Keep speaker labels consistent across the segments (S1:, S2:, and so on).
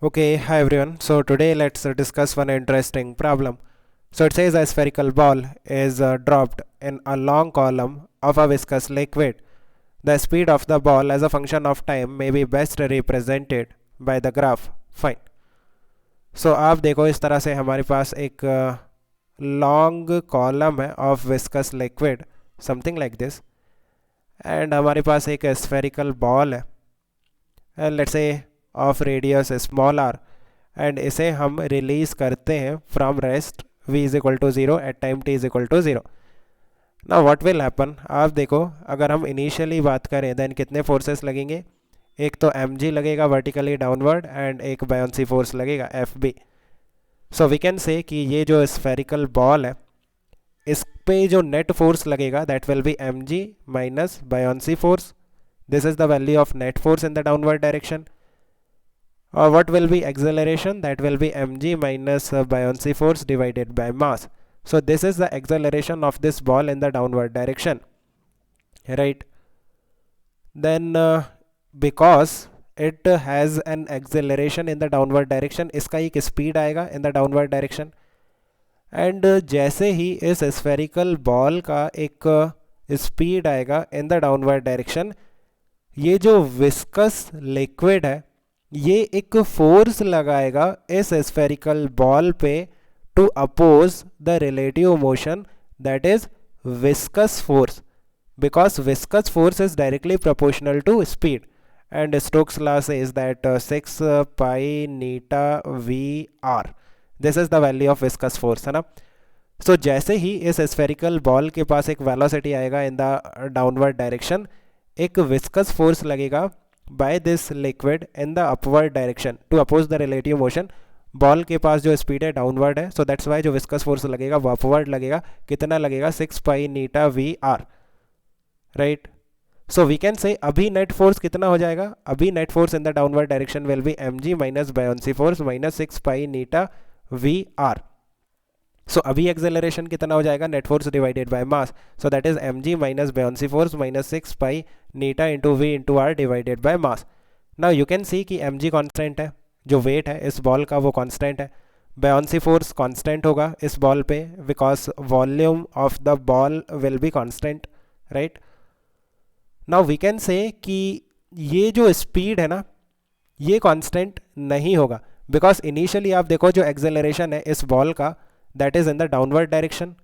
S1: Okay, hi everyone. So today let's discuss one interesting problem. So it says a spherical ball is dropped in a long column of a viscous liquid. The speed of the ball as a function of time may be best represented by the graph. Fine. So आप देखो इस तरह से हमारे पास एक long column है of viscous liquid something like this and हमारे पास एक स्फेरिकल बॉल है let's say of radius small r and इसे हम रिलीज करते हैं from rest v is equal to zero at time t is equal to zero. Now what will happen, आप देखो अगर हम इनिशियली बात करें देन कितने फोर्सेस लगेंगे. एक तो mg लगेगा वर्टिकली डाउनवर्ड एंड एक बायोंसी फोर्स लगेगा fb. So we can say कि ये जो स्फेरिकल बॉल है इस पे जो नेट फोर्स लगेगा that will be mg minus buoyancy force. This is the value of net force in the downward direction. Or what will be acceleration? That will be mg minus buoyancy force divided by mass. So this is the acceleration of this ball in the downward direction, right? Then because it has an acceleration in the downward direction, इसका एक speed आएगा in the downward direction. And जैसे ही इस spherical ball का एक speed आएगा in the downward direction, ये जो viscous liquid है ये एक फोर्स लगाएगा इस स्फेरिकल बॉल पे to oppose the relative motion that is viscous force, because viscous force is directly proportional to speed and Stokes law says that 6 pi eta v r. This is the value of viscous force, है ना. सो जैसे ही इस spherical ball के पास एक velocity आएगा इन the downward direction, एक viscous force लगेगा by this liquid in the upward direction to oppose the relative motion. Ball के पास जो स्पीड है डाउनवर्ड है, सो दैट्स वाई जो विस्कस फोर्स लगेगा वो अपवर्ड लगेगा. कितना लगेगा? 6 pi eta v r, right. So we can say अभी नेट फोर्स कितना हो जाएगा? अभी net force in the downward direction will be mg minus buoyancy force minus 6 pi eta v r. So अभी एक्सेलरेशन कितना हो जाएगा? Net force divided by mass, so that is mg minus buoyancy force minus 6 pi eta into v into r divided by mass. Now you can see कि mg constant है, जो wait है इस ball का वो कांस्टेंट है. Buoyancy force constant होगा इस बॉल पे because volume of the ball will be constant, right. Now we can say कि ये जो स्पीड है ना ये कांस्टेंट नहीं होगा बिकॉज इनिशियली आप देखो जो एक्सेलरेशन है इस बॉल का that is in the downward direction.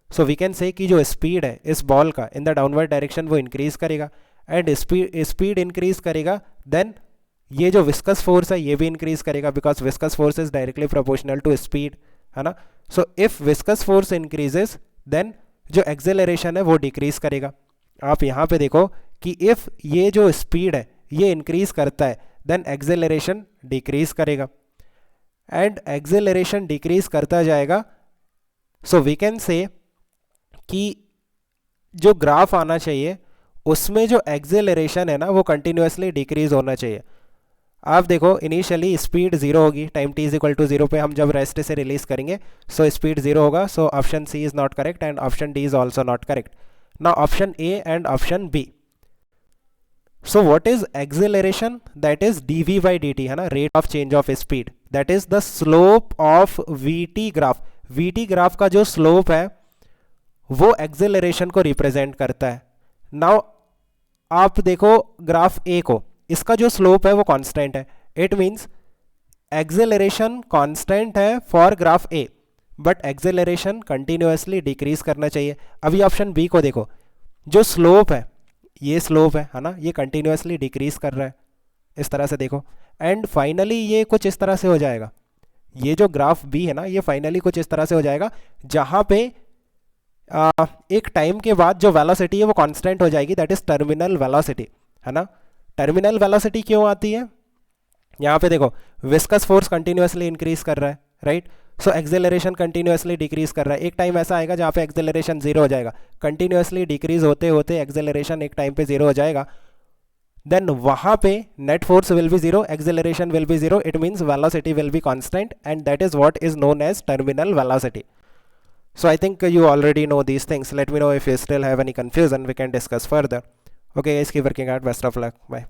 S1: So we can say कि जो स्पीड है इस बॉल का इन द डाउनवर्ड डायरेक्शन वो इंक्रीज करेगा एंड स्पीड इंक्रीज करेगा देन ये जो विस्कस फोर्स है ये भी इंक्रीज करेगा because viscous force is directly proportional to speed, है ना. So if viscous force increases then जो एक्सेलरेशन है वो डिक्रीज करेगा. आप यहाँ पे देखो कि इफ ये जो स्पीड है ये इंक्रीज करता है देन एक्सेलरेशन डिक्रीज करेगा एंड एक्सेलरेशन डिक्रीज करता जाएगा. सो वी कैन से कि जो ग्राफ आना चाहिए उसमें जो एक्सेलरेशन है ना वो कंटिन्यूसली डिक्रीज होना चाहिए. आप देखो इनिशियली स्पीड जीरो होगी time t is equal to zero पे हम जब रेस्ट से रिलीज करेंगे, सो स्पीड जीरो होगा. So option C is not correct and option D is also not correct. Now option A and option B. So what is acceleration? That is dv by dt, है ना, rate of change of speed. That is the slope of vt graph. vt graph का जो slope है वो acceleration को represent करता है. Now आप देखो ग्राफ ए को, इसका जो स्लोप है वो कांस्टेंट है. इट मींस एक्सेलरेशन कांस्टेंट है for graph A but acceleration continuously decrease करना चाहिए. अभी ऑप्शन बी को देखो, जो स्लोप है ये स्लोप है ना, ये कंटिन्यूसली डिक्रीज कर रहा है. इस तरह से देखो एंड फाइनली ये कुछ इस तरह से हो जाएगा. ये जो ग्राफ बी है ना ये फाइनली कुछ इस तरह से हो जाएगा जहां पे एक टाइम के बाद जो वेलोसिटी है वो कांस्टेंट हो जाएगी. दैट इज टर्मिनल वेलोसिटी, है ना. टर्मिनल वेलोसिटी क्यों आती है? यहाँ पे देखो विस्कस फोर्स कंटिन्यूसली इंक्रीज कर रहा है, right. So acceleration continuously decrease कर रहा है. एक टाइम ऐसा आएगा जहाँ पे एक्सेलरेशन जीरो हो जाएगा. कंटिन्यूसली डिक्रीज होते होते एक्सेलरेशन एक टाइम पे जीरो हो जाएगा. देन वहाँ पे net force will be zero, acceleration will be zero. It means velocity will be constant and that is what is known as terminal velocity. So I think you already know these things. Let me know if you still have any confusion. We can discuss further. Okay guys, keep working hard. Best of luck. Bye.